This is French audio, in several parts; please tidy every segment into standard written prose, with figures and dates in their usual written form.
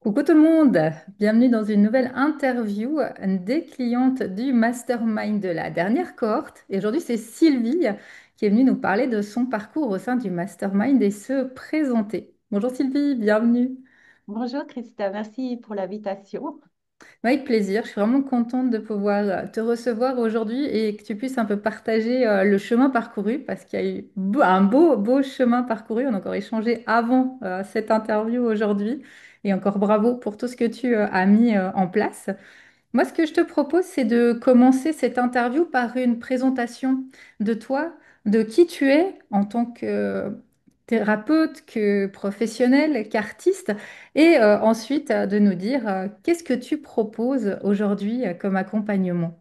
Coucou tout le monde, bienvenue dans une nouvelle interview des clientes du Mastermind de la dernière cohorte. Et aujourd'hui, c'est Sylvie qui est venue nous parler de son parcours au sein du Mastermind et se présenter. Bonjour Sylvie, bienvenue. Bonjour Christa, merci pour l'invitation. Avec plaisir, je suis vraiment contente de pouvoir te recevoir aujourd'hui et que tu puisses un peu partager le chemin parcouru parce qu'il y a eu un beau chemin parcouru. On a encore échangé avant cette interview aujourd'hui et encore bravo pour tout ce que tu as mis en place. Moi, ce que je te propose, c'est de commencer cette interview par une présentation de toi, de qui tu es en tant que thérapeute, que professionnel, qu'artiste, et ensuite de nous dire qu'est-ce que tu proposes aujourd'hui comme accompagnement.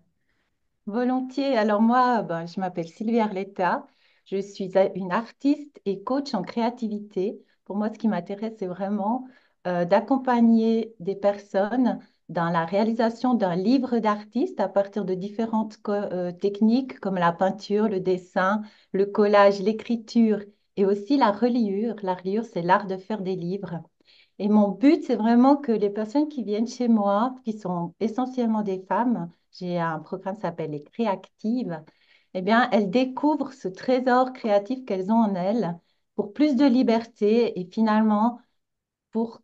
Volontiers. Alors moi, je m'appelle Sylvie Arletta. Je suis une artiste et coach en créativité. Pour moi, ce qui m'intéresse, c'est vraiment d'accompagner des personnes dans la réalisation d'un livre d'artiste à partir de différentes techniques comme la peinture, le dessin, le collage, l'écriture et aussi la reliure. La reliure, c'est l'art de faire des livres. Et mon but, c'est vraiment que les personnes qui viennent chez moi, qui sont essentiellement des femmes, j'ai un programme qui s'appelle les Créatives, eh bien, elles découvrent ce trésor créatif qu'elles ont en elles pour plus de liberté et finalement pour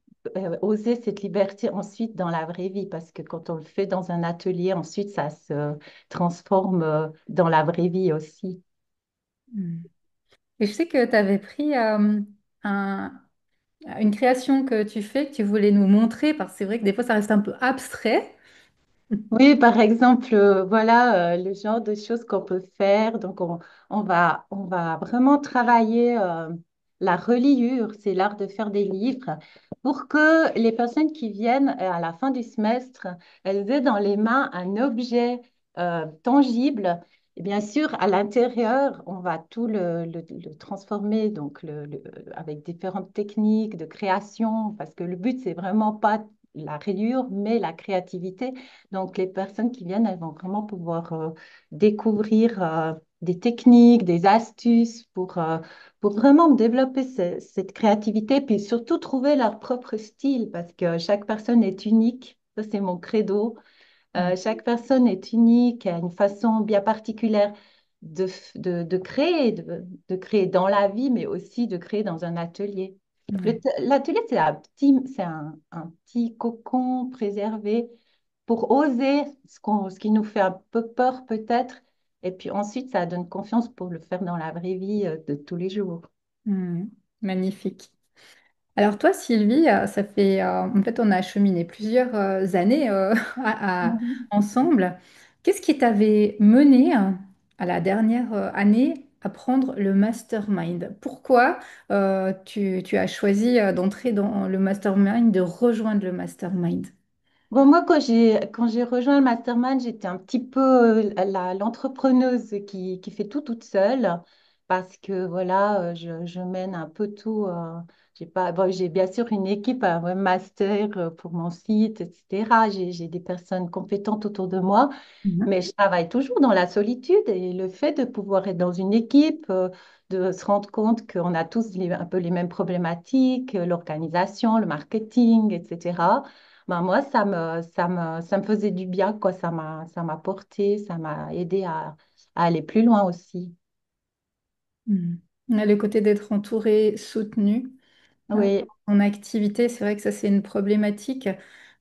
oser cette liberté ensuite dans la vraie vie. Parce que quand on le fait dans un atelier, ensuite, ça se transforme dans la vraie vie aussi. Hmm. Et je sais que tu avais pris un- une création que tu fais, que tu voulais nous montrer, parce que c'est vrai que des fois, ça reste un peu abstrait. Oui, par exemple, voilà le genre de choses qu'on peut faire. Donc, on va vraiment travailler la reliure, c'est l'art de faire des livres, pour que les personnes qui viennent à la fin du semestre, elles aient dans les mains un objet tangible. Et bien sûr, à l'intérieur, on va tout le transformer donc avec différentes techniques de création, parce que le but, c'est vraiment pas la reliure, mais la créativité. Donc, les personnes qui viennent, elles vont vraiment pouvoir découvrir des techniques, des astuces pour vraiment développer cette créativité, puis surtout trouver leur propre style, parce que chaque personne est unique. Ça, c'est mon credo. Chaque personne est unique, a une façon bien particulière de créer, de créer dans la vie, mais aussi de créer dans un atelier. Ouais. L'atelier, c'est un petit cocon préservé pour oser ce qui nous fait un peu peur peut-être. Et puis ensuite, ça donne confiance pour le faire dans la vraie vie de tous les jours. Hmm. Magnifique. Alors toi, Sylvie, ça fait, en fait, on a cheminé plusieurs années Mhm. ensemble. Qu'est-ce qui t'avait mené à la dernière année à prendre le mastermind? Pourquoi tu as choisi d'entrer dans le mastermind, de rejoindre le mastermind? Bon, moi, quand j'ai rejoint le mastermind, j'étais un petit peu l'entrepreneuse qui fait tout toute seule parce que voilà, je mène un peu tout. J'ai pas, bon, j'ai bien sûr une équipe, un webmaster pour mon site, etc. J'ai des personnes compétentes autour de moi, Mhm. mais je travaille toujours dans la solitude et le fait de pouvoir être dans une équipe, de se rendre compte qu'on a tous un peu les mêmes problématiques, l'organisation, le marketing, etc. Ben moi, ça me faisait du bien, quoi. Ça m'a porté, ça m'a aidé à aller plus loin aussi. Mhm. Le côté d'être entouré, soutenu. Oui. En activité, c'est vrai que ça, c'est une problématique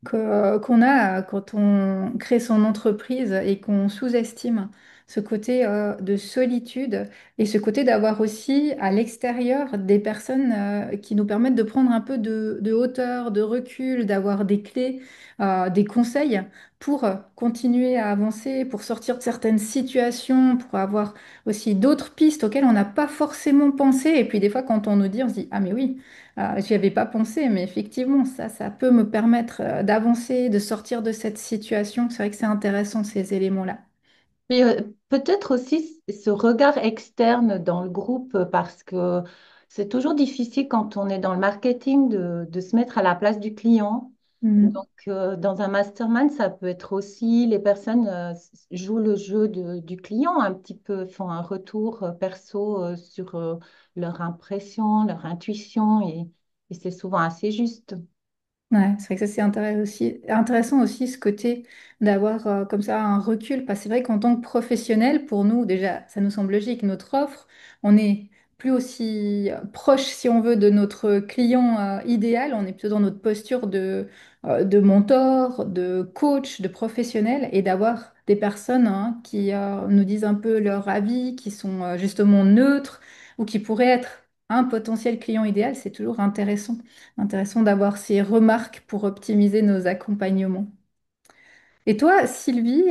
qu'on a quand on crée son entreprise et qu'on sous-estime ce côté de solitude et ce côté d'avoir aussi à l'extérieur des personnes qui nous permettent de prendre un peu de hauteur, de recul, d'avoir des clés, des conseils pour continuer à avancer, pour sortir de certaines situations, pour avoir aussi d'autres pistes auxquelles on n'a pas forcément pensé. Et puis des fois, quand on nous dit, on se dit, ah mais oui. J'y avais pas pensé, mais effectivement, ça peut me permettre d'avancer, de sortir de cette situation. C'est vrai que c'est intéressant, ces éléments-là. Mais peut-être aussi ce regard externe dans le groupe, parce que c'est toujours difficile quand on est dans le marketing de se mettre à la place du client. Mhm. Donc, dans un mastermind, ça peut être aussi les personnes jouent le jeu du client un petit peu, font un retour perso sur leur impression, leur intuition, et c'est souvent assez juste. Ouais, c'est vrai que ça c'est intéressant aussi ce côté d'avoir comme ça un recul. Parce que c'est vrai qu'en tant que professionnel, pour nous, déjà, ça nous semble logique, notre offre, on n'est plus aussi proche, si on veut, de notre client idéal. On est plutôt dans notre posture de mentor, de coach, de professionnel, et d'avoir des personnes hein, qui nous disent un peu leur avis, qui sont justement neutres, ou qui pourraient être un potentiel client idéal, c'est toujours intéressant. Intéressant d'avoir ces remarques pour optimiser nos accompagnements. Et toi, Sylvie,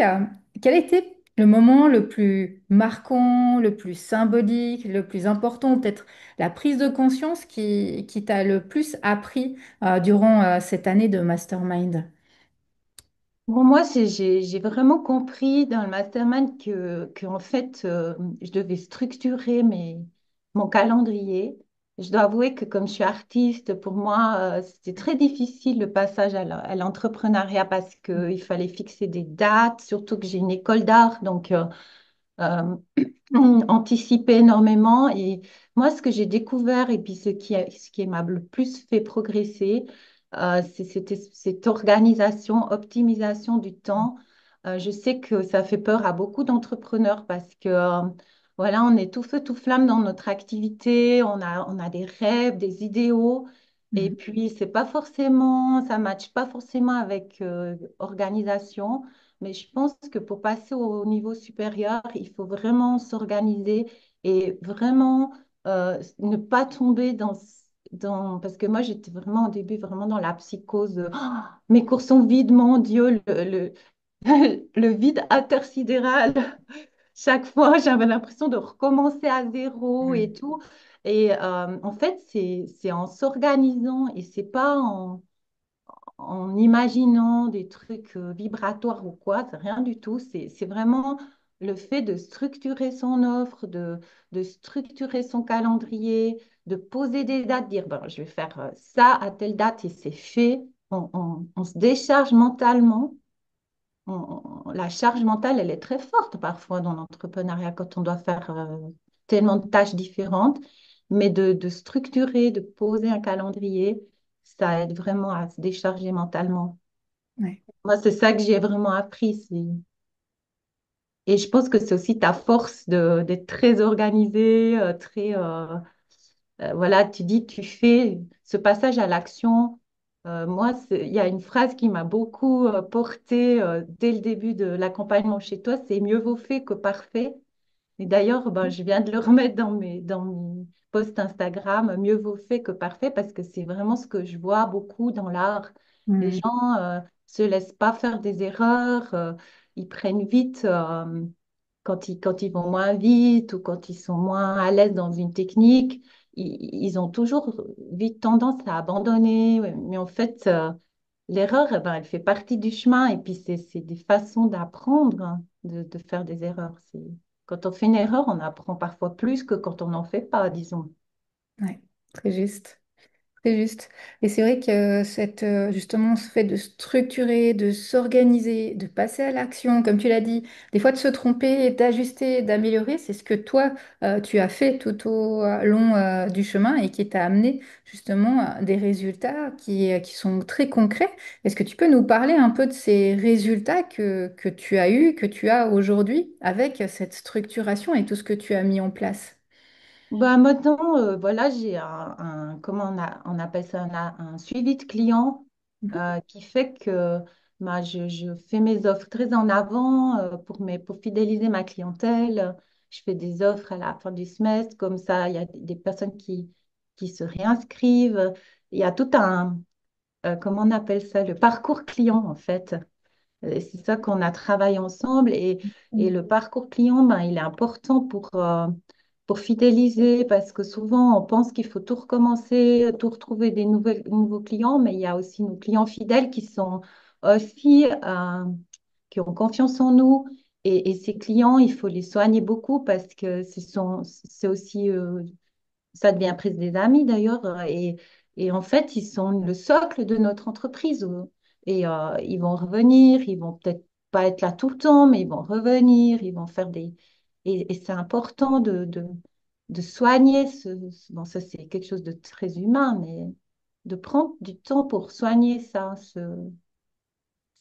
quel était le moment le plus marquant, le plus symbolique, le plus important, ou peut-être la prise de conscience qui t'a le plus appris durant cette année de mastermind? Pour moi, j'ai vraiment compris dans le mastermind que en fait, je devais structurer mon calendrier. Je dois avouer que comme je suis artiste, pour moi, c'était très difficile le passage à l'entrepreneuriat parce qu'il fallait fixer des dates, surtout que j'ai une école d'art, donc euh, anticiper énormément. Et moi, ce que j'ai découvert et puis ce qui m'a le plus fait progresser, c'était cette organisation, optimisation du temps. Je sais que ça fait peur à beaucoup d'entrepreneurs parce que voilà, on est tout feu, tout flamme dans notre activité, on a des rêves, des idéaux. Et Mhm. puis, c'est pas forcément, ça matche pas forcément avec organisation. Mais je pense que pour passer au niveau supérieur, il faut vraiment s'organiser et vraiment ne pas tomber Parce que moi, j'étais vraiment au début, vraiment dans la psychose. Ah, mes cours sont vides, mon Dieu, le vide intersidéral. Chaque fois, j'avais l'impression de recommencer à zéro et Mhm. tout. Et en fait, c'est en s'organisant et c'est pas en imaginant des trucs vibratoires ou quoi, c'est rien du tout. C'est vraiment le fait de structurer son offre, de structurer son calendrier, de poser des dates, dire, ben, je vais faire ça à telle date et c'est fait. On se décharge mentalement. La charge mentale, elle est très forte parfois dans l'entrepreneuriat quand on doit faire tellement de tâches différentes. Mais de structurer, de poser un calendrier, ça aide vraiment à se décharger mentalement. Ouais. Moi, c'est ça que j'ai vraiment appris. Et je pense que c'est aussi ta force d'être très organisée, voilà, tu dis, tu fais ce passage à l'action. Moi, il y a une phrase qui m'a beaucoup portée dès le début de l'accompagnement chez toi, c'est mieux vaut fait que parfait. Et d'ailleurs, ben, je viens de le remettre dans mes posts Instagram, mieux vaut fait que parfait, parce que c'est vraiment ce que je vois beaucoup dans l'art. Les Mhm. gens se laissent pas faire des erreurs, ils prennent vite quand ils vont moins vite ou quand ils sont moins à l'aise dans une technique, ils ont toujours vite tendance à abandonner. Ouais. Mais en fait, l'erreur, eh ben, elle fait partie du chemin et puis c'est des façons d'apprendre, hein, de faire des erreurs. Quand on fait une erreur, on apprend parfois plus que quand on n'en fait pas, disons. Ouais, très juste. C'est juste. Et c'est vrai que justement, ce fait de structurer, de s'organiser, de passer à l'action, comme tu l'as dit, des fois de se tromper, d'ajuster, d'améliorer, c'est ce que toi, tu as fait tout au long du chemin et qui t'a amené justement des résultats qui sont très concrets. Est-ce que tu peux nous parler un peu de ces résultats que tu as eus, que tu as aujourd'hui avec cette structuration et tout ce que tu as mis en place? Bah, maintenant, voilà, j'ai comment on appelle ça, un suivi de client Mhm. qui fait que bah, je fais mes offres très en avant pour fidéliser ma clientèle. Je fais des offres à la fin du semestre, comme ça, il y a des personnes qui se réinscrivent. Il y a tout comment on appelle ça, le parcours client, en fait. C'est ça qu'on a travaillé ensemble et le parcours client, ben, il est important pour fidéliser parce que souvent on pense qu'il faut tout recommencer, tout retrouver nouveaux clients, mais il y a aussi nos clients fidèles qui sont aussi, qui ont confiance en nous et ces clients, il faut les soigner beaucoup parce que c'est aussi ça devient presque des amis d'ailleurs. Et en fait, ils sont le socle de notre entreprise. Et ils vont revenir, ils vont peut-être pas être là tout le temps, mais ils vont revenir, ils vont faire des... Et c'est important de soigner bon, ça c'est quelque chose de très humain, de prendre du temps pour soigner ça,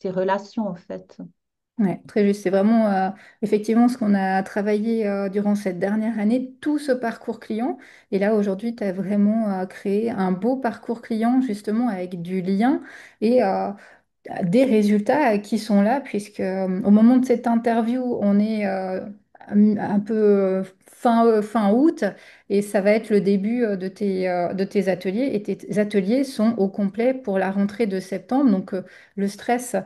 ces relations en fait. Ouais, très juste. C'est vraiment effectivement ce qu'on a travaillé durant cette dernière année, tout ce parcours client. Et là, aujourd'hui, tu as vraiment créé un beau parcours client, justement, avec du lien et des résultats qui sont là, puisque au moment de cette interview, on est un peu fin août, et ça va être le début de tes ateliers, et tes ateliers sont au complet pour la rentrée de septembre. Donc, le stress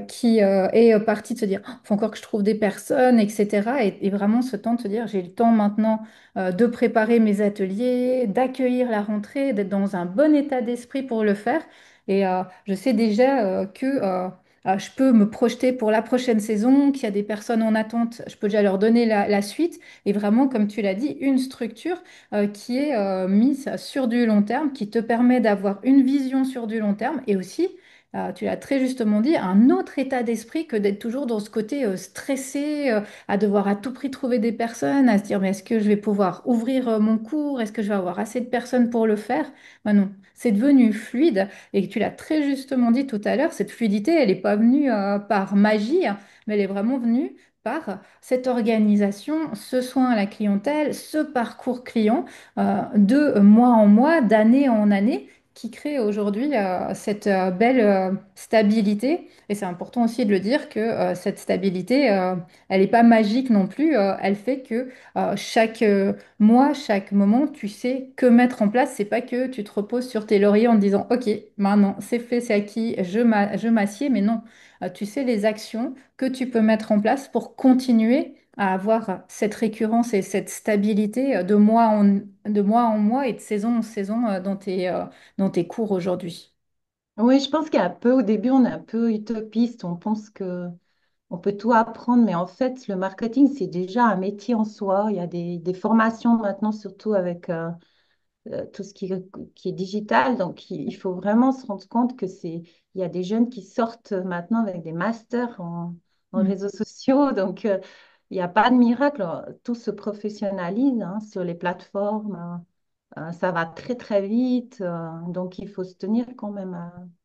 qui est parti de se dire, oh, faut encore que je trouve des personnes, etc. Et vraiment ce temps de se dire, j'ai le temps maintenant de préparer mes ateliers, d'accueillir la rentrée, d'être dans un bon état d'esprit pour le faire. Et je sais déjà que je peux me projeter pour la prochaine saison, qu'il y a des personnes en attente, je peux déjà leur donner la suite. Et vraiment, comme tu l'as dit, une structure qui est mise sur du long terme, qui te permet d'avoir une vision sur du long terme et aussi tu l'as très justement dit, un autre état d'esprit que d'être toujours dans ce côté stressé, à devoir à tout prix trouver des personnes, à se dire, mais est-ce que je vais pouvoir ouvrir mon cours? Est-ce que je vais avoir assez de personnes pour le faire? Ben non, c'est devenu fluide. Et tu l'as très justement dit tout à l'heure, cette fluidité, elle n'est pas venue par magie, hein, mais elle est vraiment venue par cette organisation, ce soin à la clientèle, ce parcours client de mois en mois, d'année en année qui crée aujourd'hui cette belle stabilité. Et c'est important aussi de le dire que cette stabilité, elle n'est pas magique non plus. Elle fait que chaque mois, chaque moment, tu sais que mettre en place. C'est pas que tu te reposes sur tes lauriers en te disant, OK, maintenant c'est fait, c'est acquis, je m'assieds. Mais non, tu sais les actions que tu peux mettre en place pour continuer à avoir cette récurrence et cette stabilité de mois en mois et de saison en saison dans tes cours aujourd'hui. Oui, je pense qu'un peu au début, on est un peu utopiste, on pense que on peut tout apprendre, mais en fait, le marketing, c'est déjà un métier en soi. Il y a des formations maintenant, surtout avec tout ce qui est digital. Donc, il faut vraiment se rendre compte que il y a des jeunes qui sortent maintenant avec des masters en Mm. réseaux sociaux. Donc, il n'y a pas de miracle. Tout se professionnalise hein, sur les plateformes. Ça va très, très vite. Donc, il faut se tenir quand même.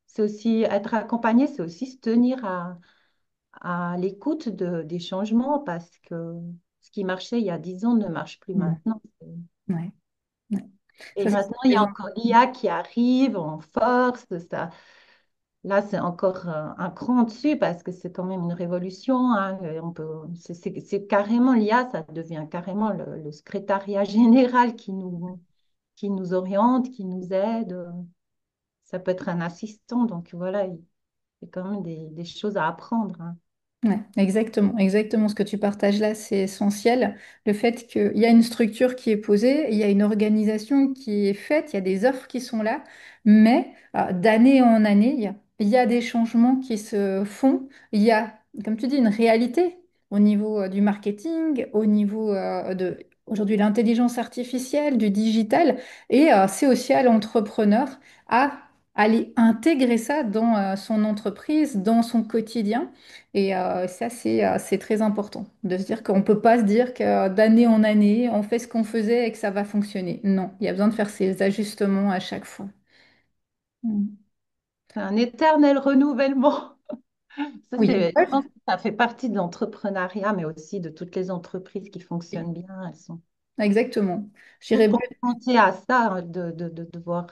C'est aussi être accompagné, c'est aussi se tenir à l'écoute des changements parce que ce qui marchait il y a 10 ans ne marche plus Mm. maintenant. Ouais, ouais. Et Ça, c'est maintenant, il y très a important. encore l'IA qui arrive en force. Ça, là, c'est encore un cran dessus parce que c'est quand même une révolution. Hein. C'est carrément l'IA, ça devient carrément le secrétariat général qui nous oriente, qui nous aide. Ça peut être un assistant. Donc voilà, il y a quand même des choses à apprendre. Hein. Ouais, exactement, exactement ce que tu partages là, c'est essentiel. Le fait qu'il y a une structure qui est posée, il y a une organisation qui est faite, il y a des offres qui sont là, mais d'année en année, il y a des changements qui se font. Il y a, comme tu dis, une réalité au niveau du marketing, au niveau de aujourd'hui l'intelligence artificielle, du digital, et c'est aussi à l'entrepreneur à aller intégrer ça dans son entreprise, dans son quotidien. Et ça, c'est très important de se dire qu'on ne peut pas se dire que d'année en année, on fait ce qu'on faisait et que ça va fonctionner. Non, il y a besoin de faire ces ajustements à chaque fois. Mm. C'est un éternel renouvellement. Oui, Je pense que ça fait partie de l'entrepreneuriat, mais aussi de toutes les entreprises qui fonctionnent bien. Elles sont exactement. toutes J'irais plus. confrontées à ça, hein, de devoir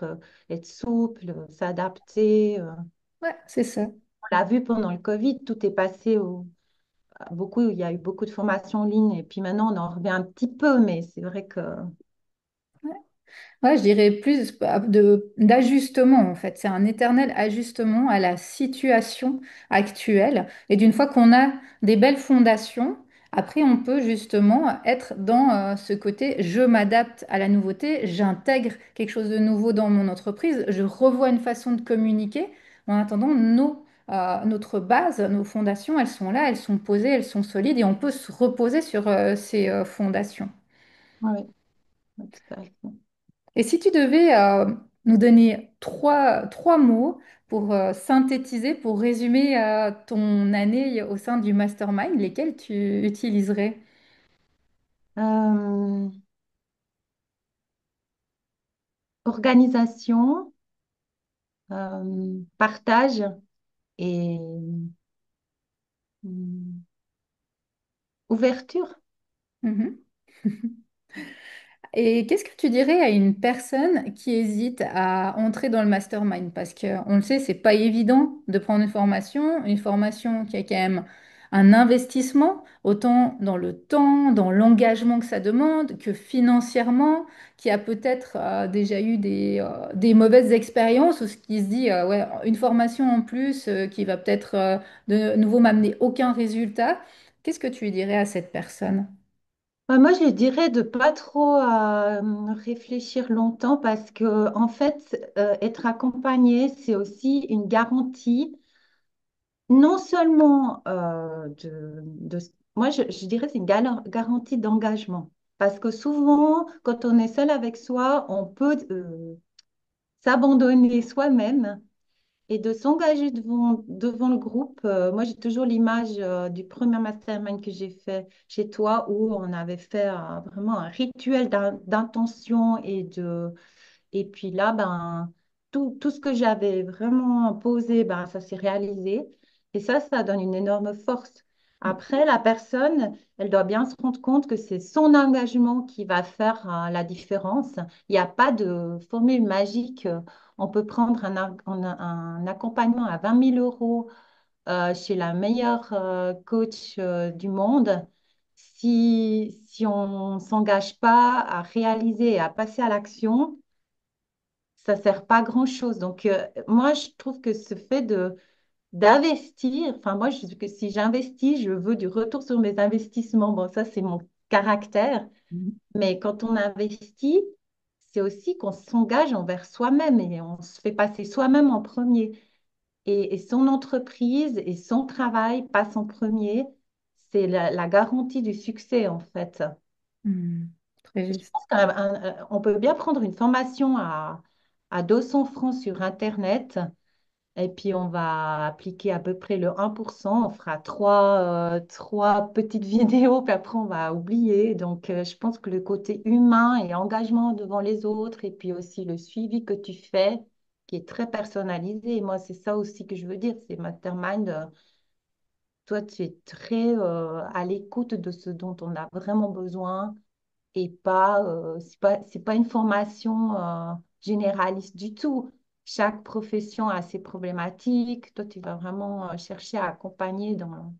être souple, s'adapter. Ouais, c'est ça. On l'a vu pendant le Covid, tout est passé beaucoup, il y a eu beaucoup de formations en ligne, et puis maintenant on en revient un petit peu, mais c'est vrai que Ouais, je dirais plus d'ajustement en fait. C'est un éternel ajustement à la situation actuelle. Et d'une fois qu'on a des belles fondations, après on peut justement être dans ce côté je m'adapte à la nouveauté, j'intègre quelque chose de nouveau dans mon entreprise, je revois une façon de communiquer. En attendant, notre base, nos fondations, elles sont là, elles sont posées, elles sont solides et on peut se reposer sur ces fondations. oui, oui, tout à fait. Et si tu devais nous donner trois mots pour synthétiser, pour résumer ton année au sein du mastermind, lesquels tu utiliserais? Euh, Organisation, partage et ouverture. Mhm. Et qu'est-ce que tu dirais à une personne qui hésite à entrer dans le mastermind? Parce qu'on le sait, c'est pas évident de prendre une formation qui a quand même un investissement, autant dans le temps, dans l'engagement que ça demande, que financièrement, qui a peut-être déjà eu des mauvaises expériences ou ce qui se dit, ouais, une formation en plus qui va peut-être de nouveau m'amener aucun résultat. Qu'est-ce que tu lui dirais à cette personne? Moi, je dirais de pas trop réfléchir longtemps parce que, en fait, être accompagné, c'est aussi une garantie, non seulement moi, je dirais c'est une garantie d'engagement. Parce que souvent, quand on est seul avec soi, on peut s'abandonner soi-même et de s'engager devant le groupe. Moi, j'ai toujours l'image du premier mastermind que j'ai fait chez toi où on avait fait vraiment un rituel d'intention et puis là, ben, tout ce que j'avais vraiment posé, ben, ça s'est réalisé. Et ça donne une énorme force. Après, la personne, elle doit bien se rendre compte que c'est son engagement qui va faire la différence. Il n'y a pas de formule magique. On peut prendre un accompagnement à 20 000 euros chez la meilleure coach du monde. Si on ne s'engage pas à réaliser et à passer à l'action, ça sert pas à grand-chose. Donc, moi, je trouve que ce fait d'investir, enfin, moi, que si j'investis, je veux du retour sur mes investissements. Bon, ça, c'est mon caractère. Mais quand on investit, c'est aussi qu'on s'engage envers soi-même et on se fait passer soi-même en premier. Et son entreprise et son travail passent en premier. C'est la garantie du succès, en fait. Hmm, très Je juste. pense qu'on peut bien prendre une formation à 200 francs sur Internet et puis on va appliquer à peu près le 1%. On fera trois petites vidéos, puis après on va oublier. Donc je pense que le côté humain et engagement devant les autres et puis aussi le suivi que tu fais qui est très personnalisé. Et moi, c'est ça aussi que je veux dire, c'est Mastermind. Toi, tu es très à l'écoute de ce dont on a vraiment besoin et c'est pas une formation généraliste du tout. Chaque profession a ses problématiques. Toi, tu vas vraiment chercher à accompagner dans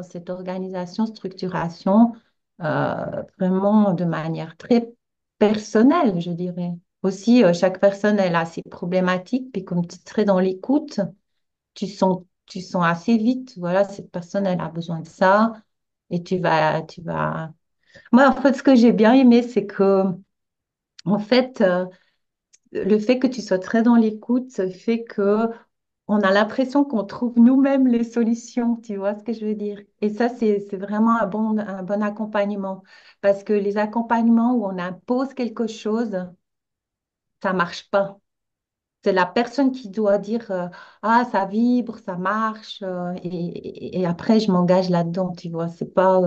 cette organisation, structuration, vraiment de manière très personnelle, je dirais. Aussi, chaque personne, elle a ses problématiques, puis comme tu serais dans l'écoute, tu sens assez vite, voilà, cette personne, elle a besoin de ça, et tu vas moi, en fait, ce que j'ai bien aimé, c'est que, en fait, le fait que tu sois très dans l'écoute, ça fait que on a l'impression qu'on trouve nous-mêmes les solutions, tu vois ce que je veux dire? Et ça, c'est vraiment un bon accompagnement. Parce que les accompagnements où on impose quelque chose, ça marche pas. C'est la personne qui doit dire, ah, ça vibre, ça marche, et après, je m'engage là-dedans, tu vois. C'est pas,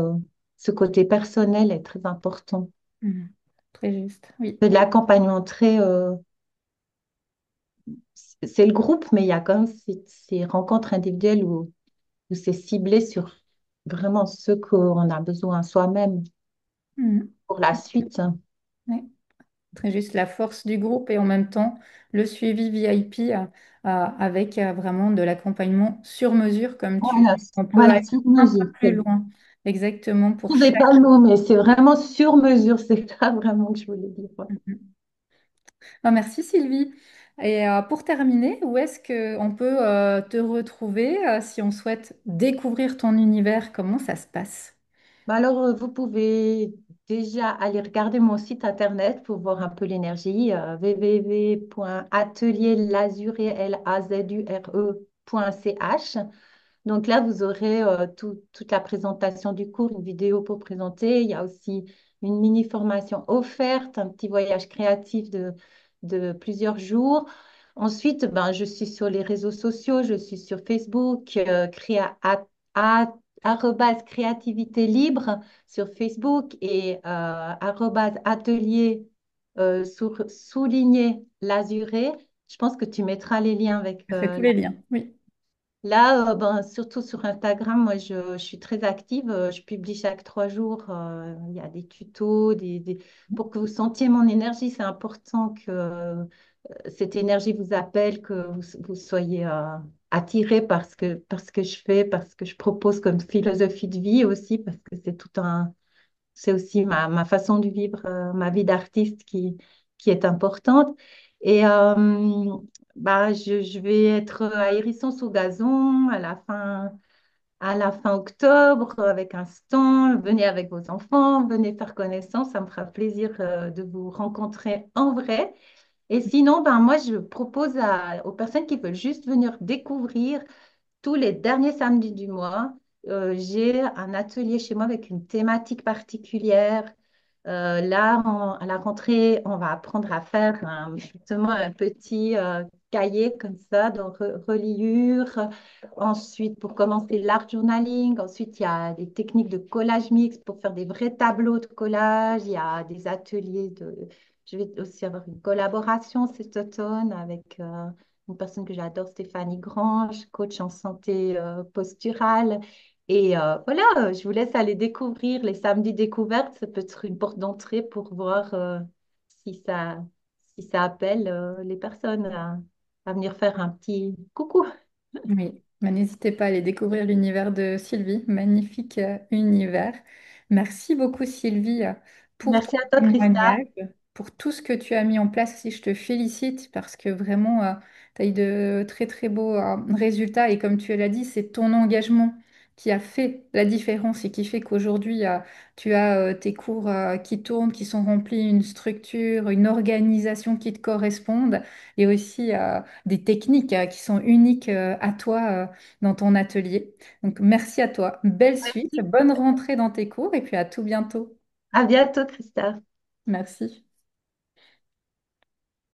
ce côté personnel est très important. Hmm, très juste, oui. C'est de l'accompagnement très, c'est le groupe, mais il y a quand même ces rencontres individuelles où c'est ciblé sur vraiment ce qu'on a besoin soi-même Hmm, pour la suite. ouais. Très juste la force du groupe et en même temps le suivi VIP avec vraiment de l'accompagnement sur mesure, comme tu Voilà, dis. On peut voilà, aller sur un peu mesure. plus loin, exactement Je pour ne trouvais chaque. pas le mot, mais c'est vraiment sur mesure. C'est ça vraiment que je voulais dire. Ouais. Mhm. Ah, merci Sylvie. Et pour terminer, où est-ce qu'on peut te retrouver si on souhaite découvrir ton univers? Comment ça se passe? Bah alors, vous pouvez déjà aller regarder mon site internet pour voir un peu l'énergie, www.atelier.lazure.ch. Donc là, vous aurez toute la présentation du cours, une vidéo pour présenter. Il y a aussi une mini formation offerte, un petit voyage créatif de plusieurs jours. Ensuite, ben, je suis sur les réseaux sociaux, je suis sur Facebook, arrobase créativité libre sur Facebook et arrobase atelier souligné l'azuré Je pense que tu mettras les liens avec Je fais tous les liens. Oui. là, ben, surtout sur Instagram, moi, je suis très active. Je publie chaque 3 jours. Il y a des tutos, pour que vous sentiez mon énergie. C'est important que cette énergie vous appelle, que vous soyez attiré par ce que je fais, par ce que je propose comme philosophie de vie aussi, parce que c'est aussi ma façon de vivre, ma vie d'artiste qui est importante. Et bah, je vais être à Hérisson-sous-Gazon à la fin octobre avec un stand. Venez avec vos enfants, venez faire connaissance. Ça me fera plaisir de vous rencontrer en vrai. Et sinon, ben, moi, je propose aux personnes qui veulent juste venir découvrir tous les derniers samedis du mois, j'ai un atelier chez moi avec une thématique particulière. Là, à la rentrée, on va apprendre à faire justement un petit cahier comme ça de reliure. Ensuite, pour commencer l'art journaling. Ensuite, il y a des techniques de collage mixte pour faire des vrais tableaux de collage. Il y a des ateliers de... Je vais aussi avoir une collaboration cet automne avec une personne que j'adore, Stéphanie Grange, coach en santé posturale. Et voilà, je vous laisse aller découvrir les samedis découvertes. Ça peut être une porte d'entrée pour voir si ça, si ça appelle les personnes à venir faire un petit coucou. Oui, mais n'hésitez pas à aller découvrir l'univers de Sylvie, magnifique univers. Merci beaucoup Sylvie pour ton Merci à toi, Christa. témoignage, pour tout ce que tu as mis en place aussi. Je te félicite parce que vraiment, tu as eu de très très beaux résultats et comme tu l'as dit, c'est ton engagement qui a fait la différence et qui fait qu'aujourd'hui, tu as tes cours qui tournent, qui sont remplis, une structure, une organisation qui te correspondent et aussi des techniques qui sont uniques à toi dans ton atelier. Donc, merci à toi. Belle suite, bonne rentrée dans tes cours et puis à tout bientôt. À bientôt, Christa. Merci.